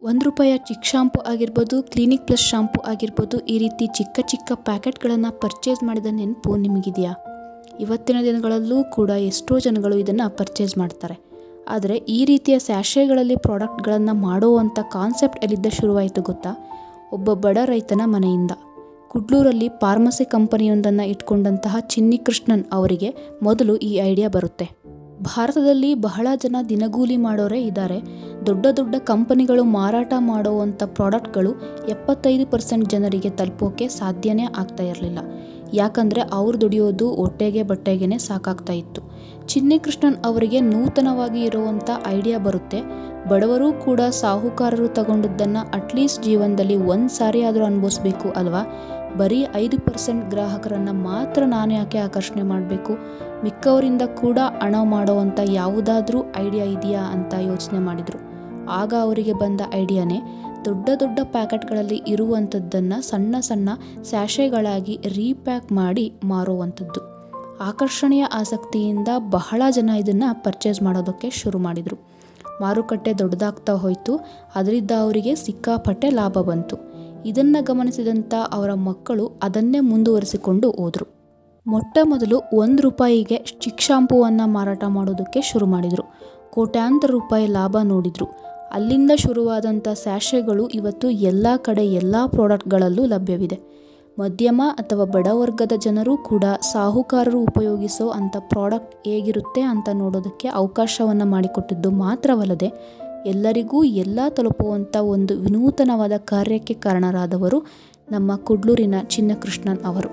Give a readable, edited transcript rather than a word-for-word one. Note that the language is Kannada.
₹1 ಚಿಕ್ ಶಾಂಪು ಆಗಿರ್ಬೋದು, ಕ್ಲಿನಿಕ್ ಪ್ಲಸ್ ಶಾಂಪು ಆಗಿರ್ಬೋದು, ಈ ರೀತಿ ಚಿಕ್ಕ ಚಿಕ್ಕ ಪ್ಯಾಕೆಟ್ಗಳನ್ನು ಪರ್ಚೇಸ್ ಮಾಡಿದ ನೆನಪು ನಿಮಗಿದೆಯಾ? ಇವತ್ತಿನ ದಿನಗಳಲ್ಲೂ ಕೂಡ ಎಷ್ಟೋ ಜನಗಳು ಇದನ್ನು ಪರ್ಚೇಸ್ ಮಾಡ್ತಾರೆ. ಆದರೆ ಈ ರೀತಿಯ ಸ್ಯಾಶೆಗಳಲ್ಲಿ ಪ್ರಾಡಕ್ಟ್ಗಳನ್ನು ಮಾಡುವಂಥ ಕಾನ್ಸೆಪ್ಟ್ ಎಲ್ಲಿಂದ ಶುರುವಾಯಿತು ಗೊತ್ತಾ? ಒಬ್ಬ ಬಡ ರೈತನ ಮನೆಯಿಂದ. ಕುಡ್ಲೂರಲ್ಲಿ ಫಾರ್ಮಸಿ ಕಂಪನಿಯೊಂದನ್ನು ಇಟ್ಕೊಂಡಂತಹ ಚಿನ್ನಿ ಕೃಷ್ಣನ್ ಅವರಿಗೆ ಮೊದಲು ಈ ಐಡಿಯಾ ಬರುತ್ತೆ. ಭಾರತದಲ್ಲಿ ಬಹಳ ಜನ ದಿನಗೂಲಿ ಮಾಡೋರೇ ಇದ್ದಾರೆ. ದೊಡ್ಡ ದೊಡ್ಡ ಕಂಪನಿಗಳು ಮಾರಾಟ ಮಾಡುವಂಥ ಪ್ರಾಡಕ್ಟ್ಗಳು 75% ಜನರಿಗೆ ತಲುಪೋಕೆ ಸಾಧ್ಯನೇ ಆಗ್ತಾ ಇರಲಿಲ್ಲ. ಯಾಕಂದರೆ ಅವ್ರು ದುಡಿಯೋದು ಹೊಟ್ಟೆಗೆ ಬಟ್ಟೆಗೆ ಸಾಕಾಗ್ತಾ ಇತ್ತು. ಚಿನ್ನಿ ಕೃಷ್ಣನ್ ಅವರಿಗೆ ನೂತನವಾಗಿ ಇರುವಂಥ ಐಡಿಯಾ ಬರುತ್ತೆ. ಬಡವರು ಕೂಡ ಸಾಹುಕಾರರು ತಗೊಂಡಿದ್ದನ್ನು ಅಟ್ಲೀಸ್ಟ್ ಜೀವನದಲ್ಲಿ ಒಂದು ಸಾರಿ ಆದರೂ ಅನುಭವಿಸ್ಬೇಕು ಅಲ್ವಾ? ಬರೀ 5% ಗ್ರಾಹಕರನ್ನು ಮಾತ್ರ ನಾನು ಯಾಕೆ ಆಕರ್ಷಣೆ ಮಾಡಬೇಕು? ಮಿಕ್ಕವರಿಂದ ಕೂಡ ಹಣ ಮಾಡೋವಂಥ ಯಾವುದಾದ್ರೂ ಐಡಿಯಾ ಇದೆಯಾ ಅಂತ ಯೋಚನೆ ಮಾಡಿದರು. ಆಗ ಅವರಿಗೆ ಬಂದ ಐಡಿಯಾನೇ ದೊಡ್ಡ ದೊಡ್ಡ ಪ್ಯಾಕೆಟ್ಗಳಲ್ಲಿ ಇರುವಂಥದ್ದನ್ನು ಸಣ್ಣ ಸಣ್ಣ ಸ್ಯಾಶೆಗಳಾಗಿ ರೀಪ್ಯಾಕ್ ಮಾಡಿ ಮಾರುವಂಥದ್ದು. ಆಕರ್ಷಣೆಯ ಆಸಕ್ತಿಯಿಂದ ಬಹಳ ಜನ ಇದನ್ನು ಪರ್ಚೇಸ್ ಮಾಡೋದಕ್ಕೆ ಶುರು ಮಾಡಿದರು. ಮಾರುಕಟ್ಟೆ ದೊಡ್ಡದಾಗ್ತಾ ಹೋಯಿತು. ಅದರಿಂದ ಅವರಿಗೆ ಸಿಕ್ಕಾಪಟ್ಟೆ ಲಾಭ ಬಂತು. ಇದನ್ನು ಗಮನಿಸಿದಂಥ ಅವರ ಮಕ್ಕಳು ಅದನ್ನೇ ಮುಂದುವರಿಸಿಕೊಂಡು ಹೋದರು. ಮೊಟ್ಟ ಮೊದಲು ₹1ಗೆ ಚಿಕ್ ಶಾಂಪೂವನ್ನು ಮಾರಾಟ ಮಾಡೋದಕ್ಕೆ ಶುರು ಮಾಡಿದರು. ಕೋಟ್ಯಾಂತರ ರೂಪಾಯಿ ಲಾಭ ನೋಡಿದರು. ಅಲ್ಲಿಂದ ಶುರುವಾದಂಥ ಸ್ಯಾಶೆಗಳು ಇವತ್ತು ಎಲ್ಲ ಕಡೆ ಎಲ್ಲ ಪ್ರಾಡಕ್ಟ್ಗಳಲ್ಲೂ ಲಭ್ಯವಿದೆ. ಮಧ್ಯಮ ಅಥವಾ ಬಡವರ್ಗದ ಜನರು ಕೂಡ ಸಾಹುಕಾರರು ಉಪಯೋಗಿಸೋ ಅಂಥ ಪ್ರಾಡಕ್ಟ್ ಹೇಗಿರುತ್ತೆ ಅಂತ ನೋಡೋದಕ್ಕೆ ಅವಕಾಶವನ್ನು ಮಾಡಿಕೊಟ್ಟಿದ್ದು ಮಾತ್ರವಲ್ಲದೆ ಎಲ್ಲರಿಗೂ ಎಲ್ಲ ತಲುಪುವಂಥ ಒಂದು ವಿನೂತನವಾದ ಕಾರ್ಯಕ್ಕೆ ಕಾರಣರಾದವರು ನಮ್ಮ ಕುಡ್ಲೂರಿನ ಚಿನ್ನ ಕೃಷ್ಣನ್ ಅವರು.